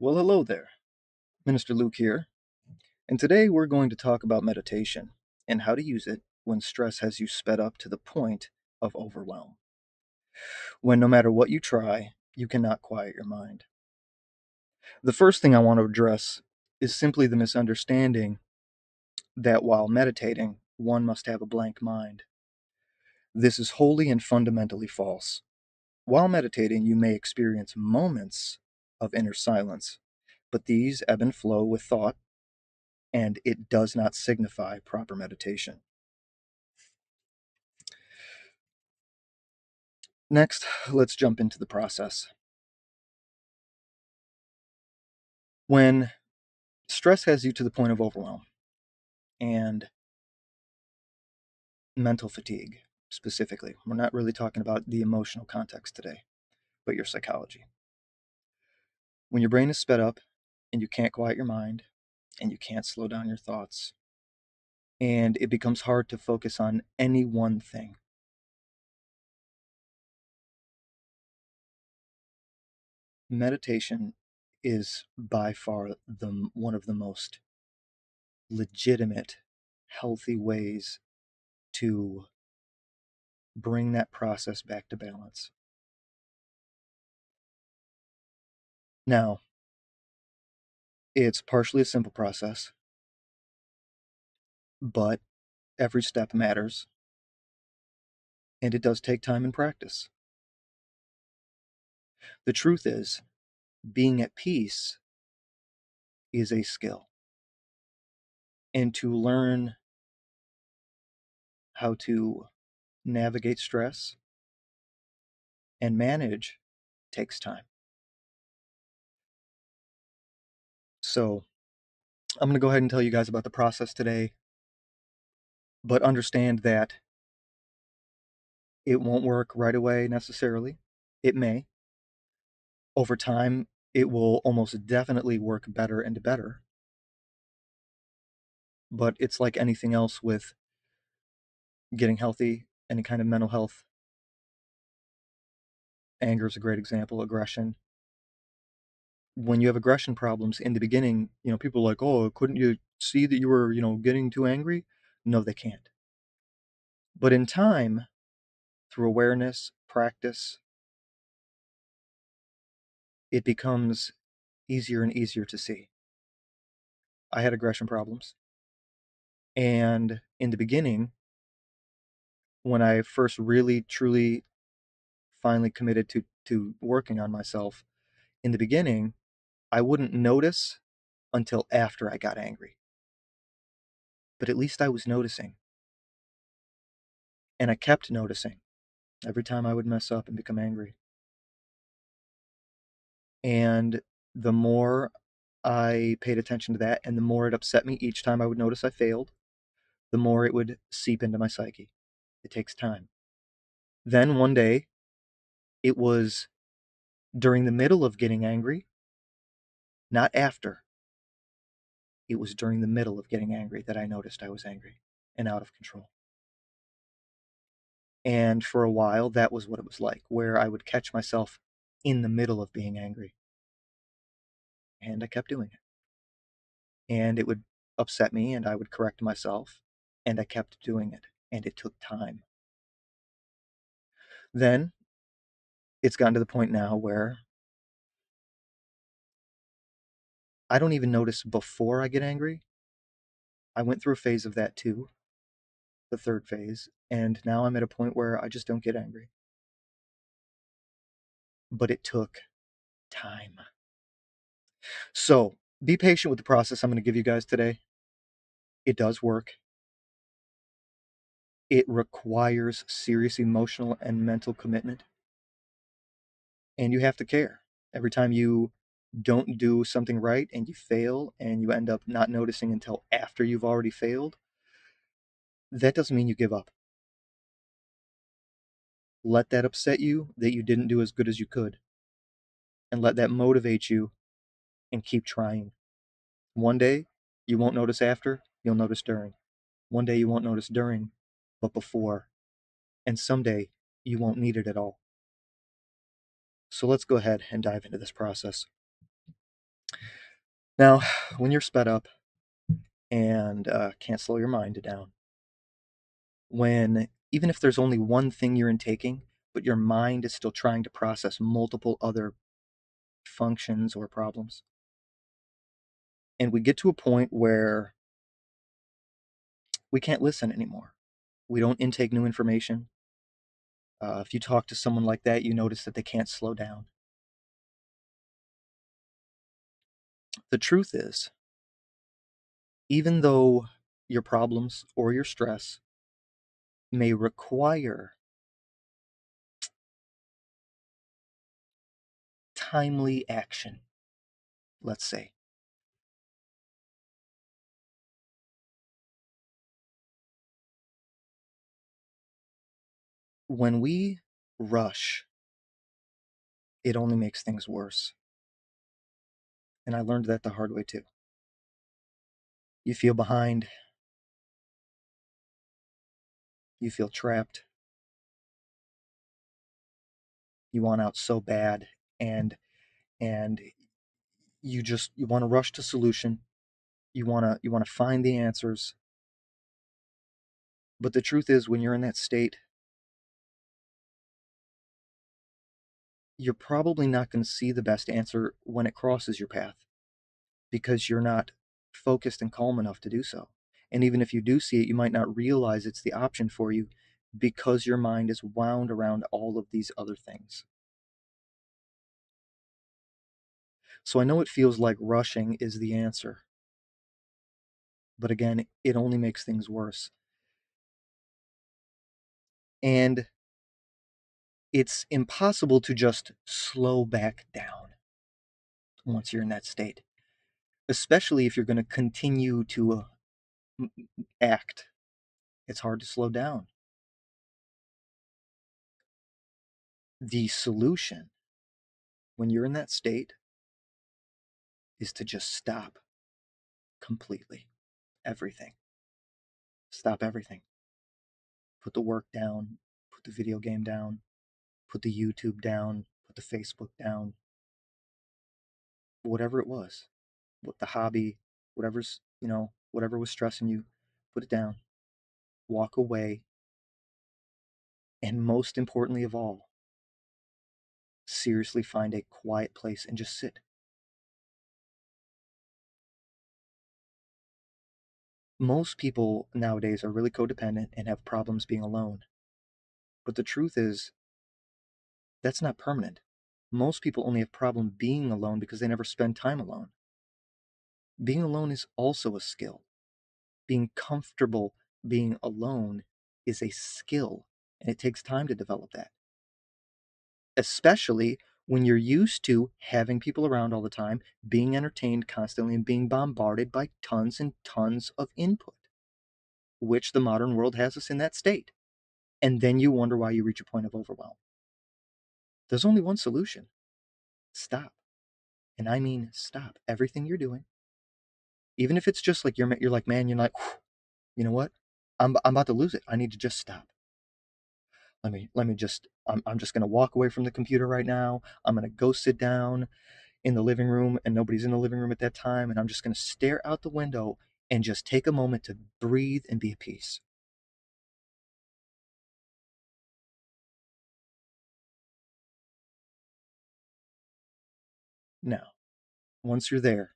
Well, hello there. Minister Luke here, and today we're going to talk about meditation and how to use it when stress has you sped up to the point of overwhelm. When no matter what you try, you cannot quiet your mind. The first thing I want to address is simply the misunderstanding that while meditating, one must have a blank mind. This is wholly and fundamentally false. While meditating, you may experience moments of inner silence, but these ebb and flow with thought, and it does not signify proper meditation. Next, let's jump into the process. When stress has you to the point of overwhelm and mental fatigue, specifically, we're not really talking about the emotional context today, but your psychology. When your brain is sped up and you can't quiet your mind and you can't slow down your thoughts, and it becomes hard to focus on any one thing. Meditation is by far one of the most legitimate, healthy ways to bring that process back to balance. Now, it's partially a simple process, but every step matters, and it does take time and practice. The truth is, being at peace is a skill, and to learn how to navigate stress and manage takes time. So, I'm going to go ahead and tell you guys about the process today, but understand that it won't work right away necessarily. It may. Over time, it will almost definitely work better and better. But it's like anything else with getting healthy, any kind of mental health. Anger is a great example, aggression. When you have aggression problems in the beginning, people are like, oh, couldn't you see that you were, getting too angry? No, they can't. But in time, through awareness, practice, it becomes easier and easier to see. I had aggression problems. And in the beginning, when I first really, truly, finally committed to working on myself, in the beginning, I wouldn't notice until after I got angry. But at least I was noticing. And I kept noticing every time I would mess up and become angry. And the more I paid attention to that, and the more it upset me each time I would notice I failed, the more it would seep into my psyche. It takes time. Then one day, it was during the middle of getting angry, not after. It was during the middle of getting angry that I noticed I was angry and out of control. And for a while, that was what it was like, where I would catch myself in the middle of being angry. And I kept doing it. And it would upset me, and I would correct myself, and I kept doing it. And it took time. Then it's gotten to the point now where I don't even notice before I get angry. I went through a phase of that too, the third phase, and now I'm at a point where I just don't get angry. But it took time. So be patient with the process I'm going to give you guys today. It does work. It requires serious emotional and mental commitment. And you have to care. Every time you don't do something right and you fail and you end up not noticing until after you've already failed, that doesn't mean you give up. Let that upset you that you didn't do as good as you could. And let that motivate you and keep trying. One day, you won't notice after, you'll notice during. One day, you won't notice during, but before. And someday, you won't need it at all. So let's go ahead and dive into this process. Now, when you're sped up and can't slow your mind down, when even if there's only one thing you're intaking, but your mind is still trying to process multiple other functions or problems, and we get to a point where we can't listen anymore. We don't intake new information. If you talk to someone like that, you notice that they can't slow down. The truth is, even though your problems or your stress may require timely action, let's say, when we rush, it only makes things worse. And I learned that the hard way too. You feel behind, you feel trapped, you want out so bad, and and you want to rush to solution. You want to find the answers. But the truth is, when you're in that state, you're probably not going to see the best answer when it crosses your path because you're not focused and calm enough to do so. And even if you do see it, you might not realize it's the option for you because your mind is wound around all of these other things. So I know it feels like rushing is the answer, but again, it only makes things worse. And it's impossible to just slow back down once you're in that state, especially if you're going to continue to act. It's hard to slow down. The solution when you're in that state is to just stop completely. Everything. Stop everything. Put the work down, put the video game down, put the YouTube down, put the Facebook down, whatever it was, what the hobby, whatever was stressing you, put it down, walk away, and most importantly of all, seriously find a quiet place and just sit. Most people nowadays are really codependent and have problems being alone. But the truth is, that's not permanent. Most people only have problem being alone because they never spend time alone. Being alone is also a skill. Being comfortable being alone is a skill, and it takes time to develop that, especially when you're used to having people around all the time, being entertained constantly, and being bombarded by tons and tons of input, which the modern world has us in that state. And then you wonder why you reach a point of overwhelm. There's only one solution: stop. And I mean stop everything you're doing. Even if it's just like you're like, man, you're like, you know what? I'm about to lose it. I need to just stop. Let me just I'm just gonna walk away from the computer right now. I'm gonna go sit down in the living room and nobody's in the living room at that time, and I'm just gonna stare out the window and just take a moment to breathe and be at peace. Now, once you're there,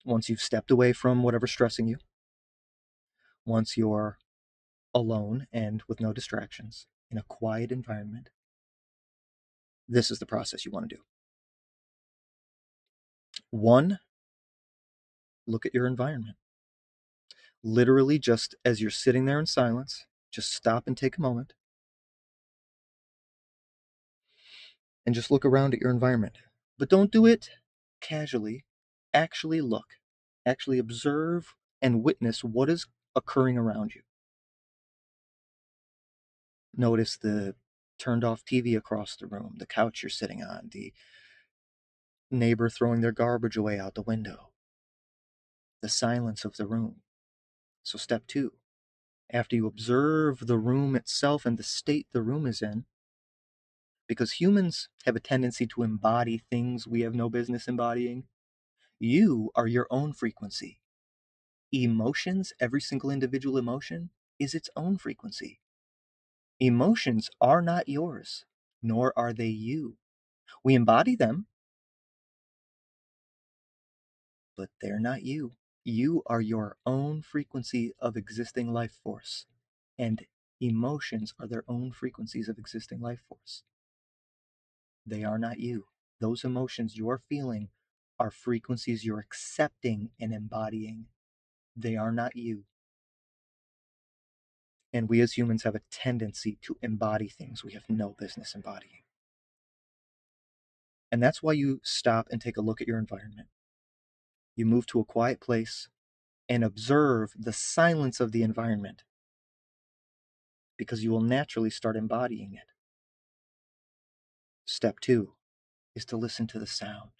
once you've stepped away from whatever's stressing you, once you're alone and with no distractions in a quiet environment, this is the process you want to do. One, look at your environment. Literally, just as you're sitting there in silence, just stop and take a moment and just look around at your environment. But don't do it casually. Actually look. Actually observe and witness what is occurring around you. Notice the turned off TV across the room, the couch you're sitting on, the neighbor throwing their garbage away out the window, the silence of the room. So, step two, after you observe the room itself and the state the room is in, because humans have a tendency to embody things we have no business embodying. You are your own frequency. Emotions, every single individual emotion, is its own frequency. Emotions are not yours, nor are they you. We embody them, but they're not you. You are your own frequency of existing life force, and emotions are their own frequencies of existing life force. They are not you. Those emotions you're feeling are frequencies you're accepting and embodying. They are not you. And we as humans have a tendency to embody things we have no business embodying. And that's why you stop and take a look at your environment. You move to a quiet place and observe the silence of the environment, because you will naturally start embodying it. Step 2 is to listen to the sound,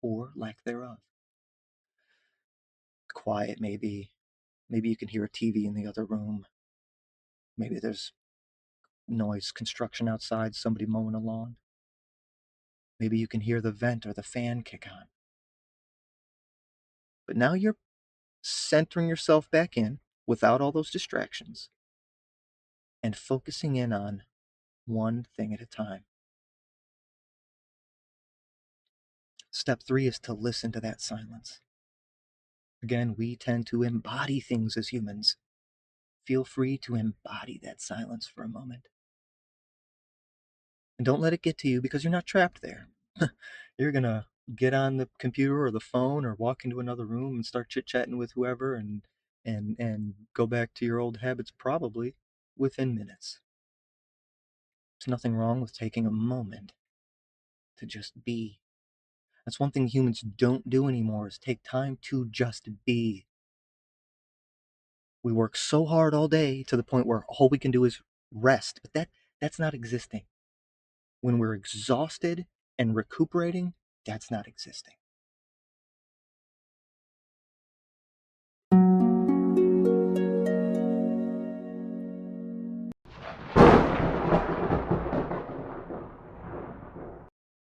or lack thereof. Quiet, maybe. Maybe you can hear a TV in the other room. Maybe there's noise, construction outside, somebody mowing a lawn. Maybe you can hear the vent or the fan kick on. But now you're centering yourself back in without all those distractions and focusing in on one thing at a time. Step 3 is to listen to that silence. Again, we tend to embody things as humans. Feel free to embody that silence for a moment. And don't let it get to you, because you're not trapped there. You're going to get on the computer or the phone or walk into another room and start chit-chatting with whoever and go back to your old habits probably within minutes. There's nothing wrong with taking a moment to just be. That's one thing humans don't do anymore, is take time to just be. We work so hard all day to the point where all we can do is rest, but that's not existing. When we're exhausted and recuperating, that's not existing.